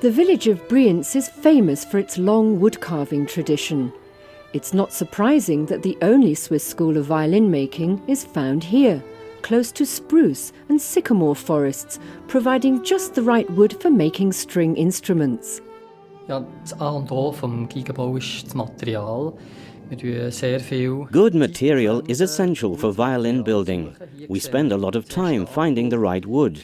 The village of Brienz is famous for its long wood-carving tradition. It's not surprising that the only Swiss school of violin making is found here, close to spruce and sycamore forests, providing just the right wood for making string instruments. Ja, das A und O vom Geigenbau ist das Material. Good material is essential for violin building. We spend a lot of time finding the right wood.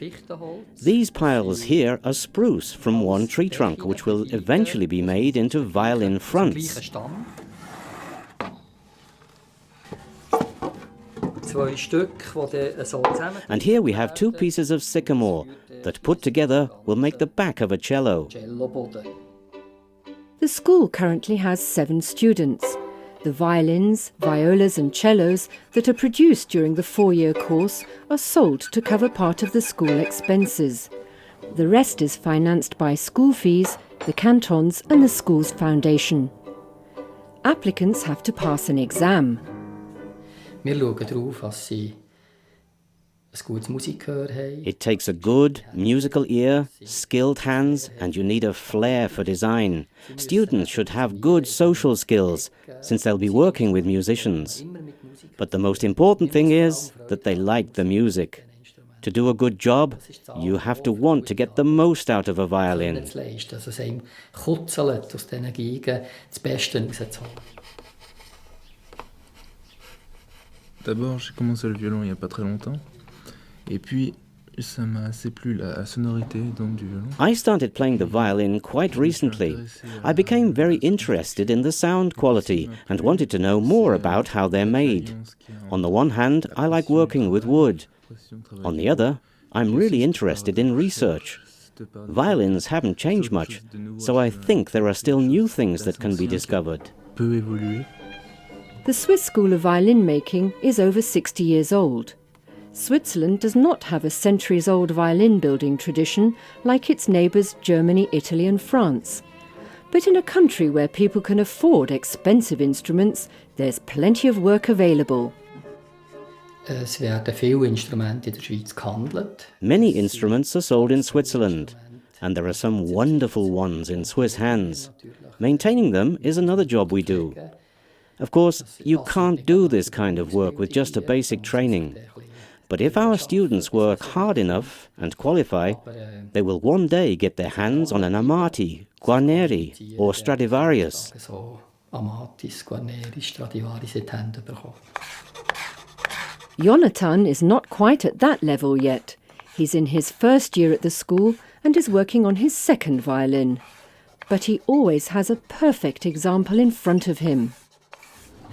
These piles here are spruce from one tree trunk, which will eventually be made into violin fronts. And here we have two pieces of sycamore that put together will make the back of a cello. The school currently has 7 students. The violins, violas and cellos that are produced during the 4-year course are sold to cover part of the school expenses. The rest is financed by school fees, the cantons and the school's foundation. Applicants have to pass an exam. Wir schauen darauf, dass sie ein gutes Musikgehör haben. It takes a good musical ear, skilled hands, and you need a flair for design. Students should have good social skills, since they'll be working with musicians. But the most important thing is that they like the music. To do a good job, you have to want to get the most out of a violin. D'abord, j'ai commencé le violon il n'y a pas très longtemps. Et puis, ça m'a assez plu la sonorité donc du violon. I started playing the violin quite recently. I became very interested in the sound quality and wanted to know more about how they're made. On the one hand, I like working with wood. On the other, I'm really interested in research. Violins haven't changed much, so I think there are still new things that can be discovered. Peut évoluer. The Swiss School of Violin Making is over 60 years old. Switzerland does not have a centuries-old violin building tradition like its neighbours Germany, Italy and France. But in a country where people can afford expensive instruments, there's plenty of work available. Es werden viele Instrumente in der Schweiz gehandelt. Many instruments are sold in Switzerland, and there are some wonderful ones in Swiss hands. Maintaining them is another job we do. Of course, you can't do this kind of work with just a basic training. But if our students work hard enough and qualify, they will one day get their hands on an Amati, Guarneri or Stradivarius. Jonathan is not quite at that level yet. He's in his first year at the school and is working on his second violin. But he always has a perfect example in front of him.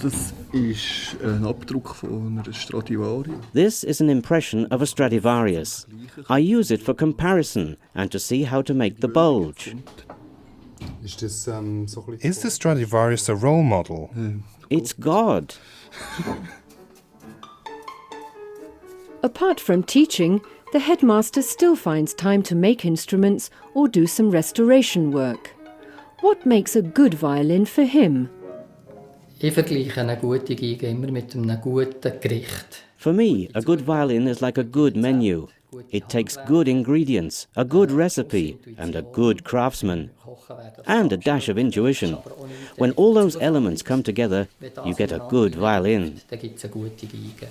Das ist ein Abdruck von einer Stradivari. This is an impression of a Stradivarius. I use it for comparison and to see how to make the bulge. Is the Stradivarius a role model? It's God. Apart from teaching, the headmaster still finds time to make instruments or do some restoration work. What makes a good violin for him? Ich vergleiche eine gute Geige immer mit einem guten Gericht. For me, a good violin is like a good menu. It takes good ingredients, a good recipe, and a good craftsman, and a dash of intuition. When all those elements come together, you get a good violin. Dann gibt es eine gute Geige.